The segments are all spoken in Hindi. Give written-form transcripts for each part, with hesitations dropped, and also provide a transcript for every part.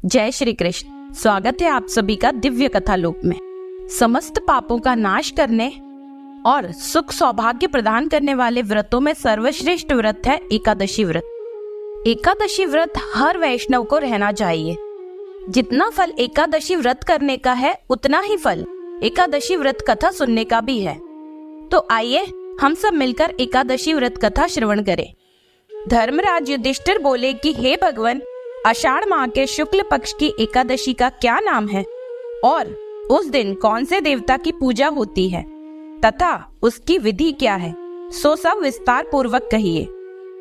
जय श्री कृष्ण। स्वागत है आप सभी का दिव्य कथा लोक में। समस्त पापों का नाश करने और सुख सौभाग्य प्रदान करने वाले व्रतों में सर्वश्रेष्ठ व्रत है एकादशी व्रत। एकादशी व्रत हर वैष्णव को रहना चाहिए। जितना फल एकादशी व्रत करने का है उतना ही फल एकादशी व्रत कथा सुनने का भी है। तो आइए हम सब मिलकर एकादशी व्रत कथा श्रवण करें। धर्मराज युधिष्ठिर बोले कि हे भगवान, आषाढ़ माह के शुक्ल पक्ष की एकादशी का क्या नाम है और उस दिन कौन से देवता की पूजा होती है तथा उसकी विधि क्या है, सो सब विस्तार पूर्वक कहिए।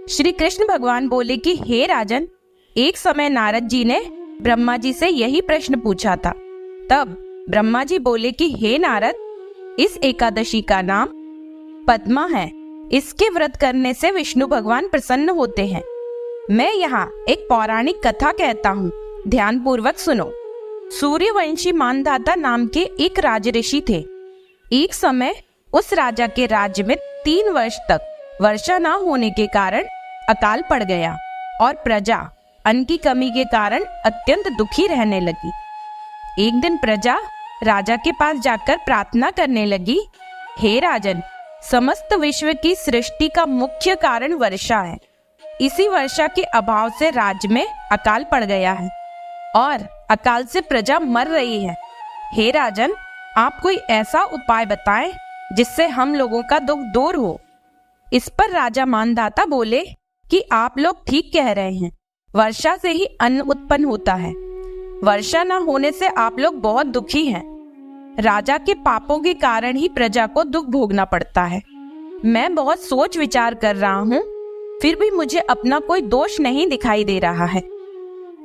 श्री कृष्ण भगवान बोले कि हे राजन, एक समय नारद जी ने ब्रह्मा जी से यही प्रश्न पूछा था। तब ब्रह्मा जी बोले कि हे नारद, इस एकादशी का नाम पद्मा है। इसके व्रत करने से विष्णु भगवान प्रसन्न होते हैं। मैं यहाँ एक पौराणिक कथा कहता हूँ, ध्यान पूर्वक सुनो। सूर्यवंशी मानधाता नाम के एक राजऋषि थे। एक समय उस राजा के राज्य में 3 वर्ष तक वर्षा न होने के कारण अकाल पड़ गया और प्रजा अन्न की कमी के कारण अत्यंत दुखी रहने लगी। एक दिन प्रजा राजा के पास जाकर प्रार्थना करने लगी, हे राजन, समस्त विश्व की सृष्टि का मुख्य कारण वर्षा है। इसी वर्षा के अभाव से राज्य में अकाल पड़ गया है और अकाल से प्रजा मर रही है। हे राजन, आप कोई ऐसा उपाय बताएं जिससे हम लोगों का दुख दूर हो। इस पर राजा मानधाता बोले कि आप लोग ठीक कह रहे हैं, वर्षा से ही अन्न उत्पन्न होता है। वर्षा न होने से आप लोग बहुत दुखी हैं। राजा के पापों के कारण ही प्रजा को दुख भोगना पड़ता है। मैं बहुत सोच विचार कर रहा हूँ, फिर भी मुझे अपना कोई दोष नहीं दिखाई दे रहा है।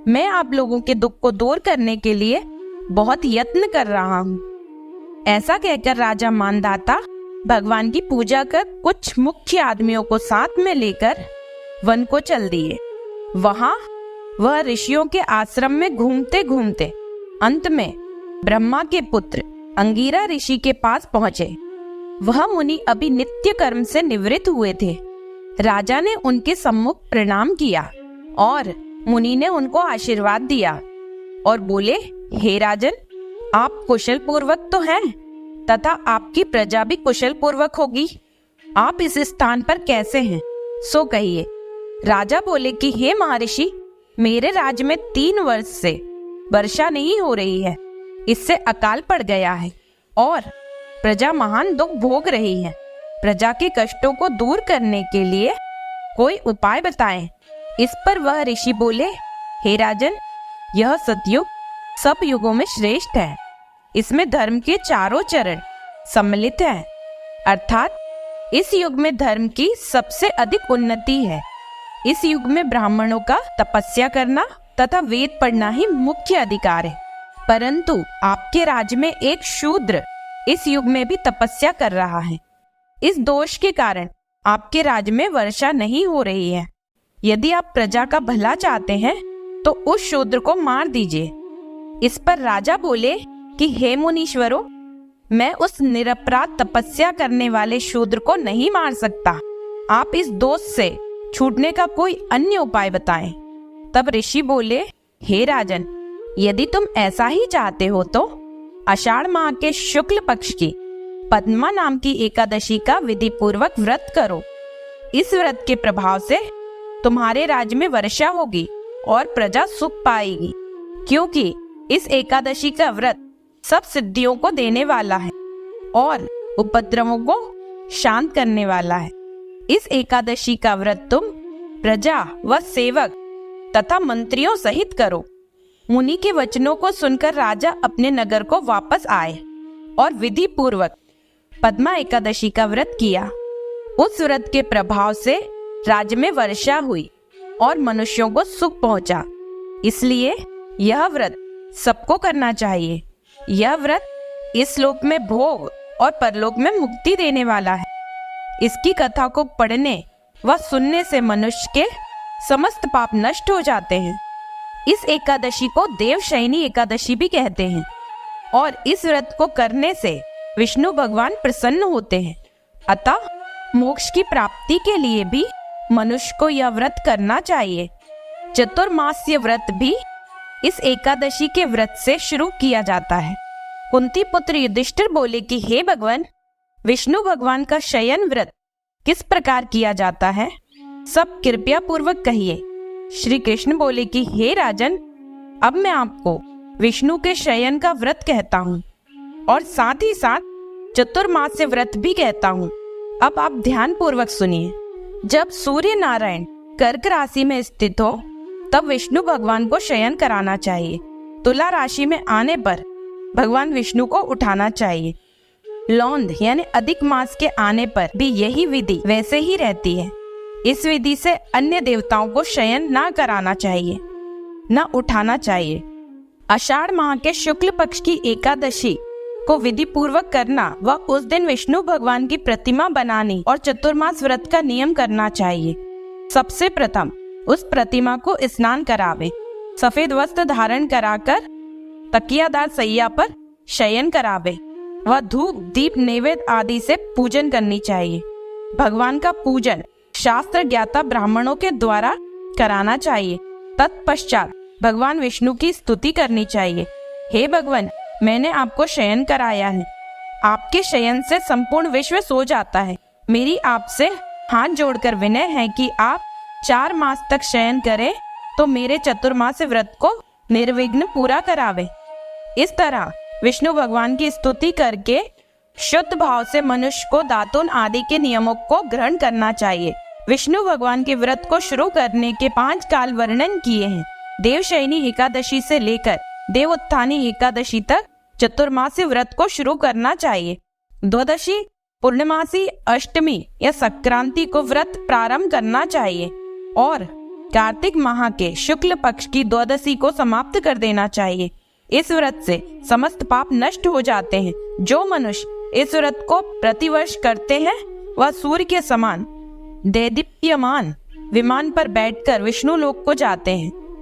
मैं आप लोगों के दुख को दूर करने के लिए बहुत यत्न कर रहा हूँ। ऐसा कहकर राजा मानधाता भगवान की पूजा कर कुछ मुख्य आदमियों को साथ में लेकर वन को चल दिए। वहां वह ऋषियों के आश्रम में घूमते घूमते अंत में ब्रह्मा के पुत्र अंगिरा ऋषि के पास पहुंचे। वह मुनि अभी नित्य कर्म से निवृत्त हुए थे। राजा ने उनके सम्मुख प्रणाम किया और मुनि ने उनको आशीर्वाद दिया और बोले, हे राजन, आप कुशल पूर्वक तो हैं तथा आपकी प्रजा भी कुशल पूर्वक होगी। आप इस स्थान पर कैसे हैं, सो कहिए। राजा बोले कि हे महर्षि, मेरे राज्य में 3 वर्ष से वर्षा नहीं हो रही है। इससे अकाल पड़ गया है और प्रजा महान दुख भोग रही है। प्रजा के कष्टों को दूर करने के लिए कोई उपाय बताएं। इस पर वह ऋषि बोले, हे राजन, यह सतयुग सब युगों में श्रेष्ठ है। इसमें धर्म के चारों चरण सम्मिलित हैं, अर्थात इस युग में धर्म की सबसे अधिक उन्नति है। इस युग में ब्राह्मणों का तपस्या करना तथा वेद पढ़ना ही मुख्य अधिकार है। परंतु आपके राज्य में एक शूद्र इस युग में भी तपस्या कर रहा है। इस दोष के कारण आपके राज्य में वर्षा नहीं हो रही है। यदि आप प्रजा का भला चाहते हैं तो उस शूद्र को मार दीजिए। इस पर राजा बोले कि हे मुनीश्वरों, मैं उस निरपराध तपस्या करने वाले शूद्र को नहीं मार सकता। आप इस दोष से छूटने का कोई अन्य उपाय बताएं। तब ऋषि बोले, हे राजन, यदि तुम ऐसा ही चाहते हो तो आषाढ़ माह के शुक्ल पक्ष की पद्मा नाम की एकादशी का विधि पूर्वक व्रत करो। इस व्रत के प्रभाव से तुम्हारे राज्य में वर्षा होगी और प्रजा सुख पाएगी, क्योंकि इस एकादशी का व्रत सब सिद्धियों को देने वाला है और उपद्रवों को शांत करने वाला है। इस एकादशी का व्रत तुम प्रजा व सेवक तथा मंत्रियों सहित करो। मुनि के वचनों को सुनकर राजा अपने नगर को वापस आए और विधि पूर्वक पद्मा एकादशी का व्रत किया। उस व्रत के प्रभाव से राज्य में वर्षा हुई और मनुष्यों को सुख पहुंचा। इसलिए यह व्रत सबको करना चाहिए। यह व्रत इस लोक में भोग और परलोक में मुक्ति देने वाला है। इसकी कथा को पढ़ने व सुनने से मनुष्य के समस्त पाप नष्ट हो जाते हैं। इस एकादशी को देवशयनी एकादशी भी कहते हैं और इस व्रत को करने से विष्णु भगवान प्रसन्न होते हैं। अतः मोक्ष की प्राप्ति के लिए भी मनुष्य को यह व्रत करना चाहिए। चतुर्मास्य व्रत भी इस एकादशी के व्रत से शुरू किया जाता है। कुंती पुत्र युधिष्ठिर बोले कि हे भगवान, विष्णु भगवान का शयन व्रत किस प्रकार किया जाता है, सब कृपया पूर्वक कहिए। श्री कृष्ण बोले कि हे राजन, अब मैं आपको विष्णु के शयन का व्रत कहता हूँ और साथ ही साथ चतुर्मास्य व्रत भी कहता हूँ। अब आप ध्यान पूर्वक सुनिए। जब सूर्य नारायण कर्क राशि में स्थित हो तब विष्णु भगवान को शयन कराना चाहिए। तुला राशि में आने पर भगवान विष्णु को उठाना चाहिए। लौंद यानी अधिक मास के आने पर भी यही विधि वैसे ही रहती है। इस विधि से अन्य देवताओं को शयन ना कराना चाहिए, न उठाना चाहिए। आषाढ़ माह के शुक्ल पक्ष की एकादशी को विधि पूर्वक करना व उस दिन विष्णु भगवान की प्रतिमा बनानी और चतुर्मास व्रत का नियम करना चाहिए। सबसे प्रथम उस प्रतिमा को स्नान करावे, सफेद वस्त्र धारण कराकर तकियादार सैया पर शयन करावे व धूप दीप नैवेद्य आदि से पूजन करनी चाहिए। भगवान का पूजन शास्त्र ज्ञाता ब्राह्मणों के द्वारा कराना चाहिए। तत्पश्चात भगवान विष्णु की स्तुति करनी चाहिए। हे भगवान, मैंने आपको शयन कराया है। आपके शयन से संपूर्ण विश्व सो जाता है। मेरी आपसे हाथ जोड़कर विनय है कि आप 4 मास तक शयन करें तो मेरे चतुर्मास व्रत को निर्विघ्न पूरा करावे। इस तरह विष्णु भगवान की स्तुति करके शुद्ध भाव से मनुष्य को दातुन आदि के नियमों को ग्रहण करना चाहिए। विष्णु भगवान के व्रत को शुरू करने के 5 काल वर्णन किए हैं। देवशयनी एकादशी से लेकर देवोत्थानी एकादशी तक चतुर्मासी व्रत को शुरू करना चाहिए। द्वादशी, पूर्णमासी, अष्टमी या संक्रांति को व्रत प्रारंभ करना चाहिए और कार्तिक माह के शुक्ल पक्ष की द्वादशी को समाप्त कर देना चाहिए। इस व्रत से समस्त पाप नष्ट हो जाते हैं। जो मनुष्य इस व्रत को प्रतिवर्ष करते हैं वह सूर्य के समान दैदीप्यमान विमान पर बैठकर विष्णु लोक को जाते हैं।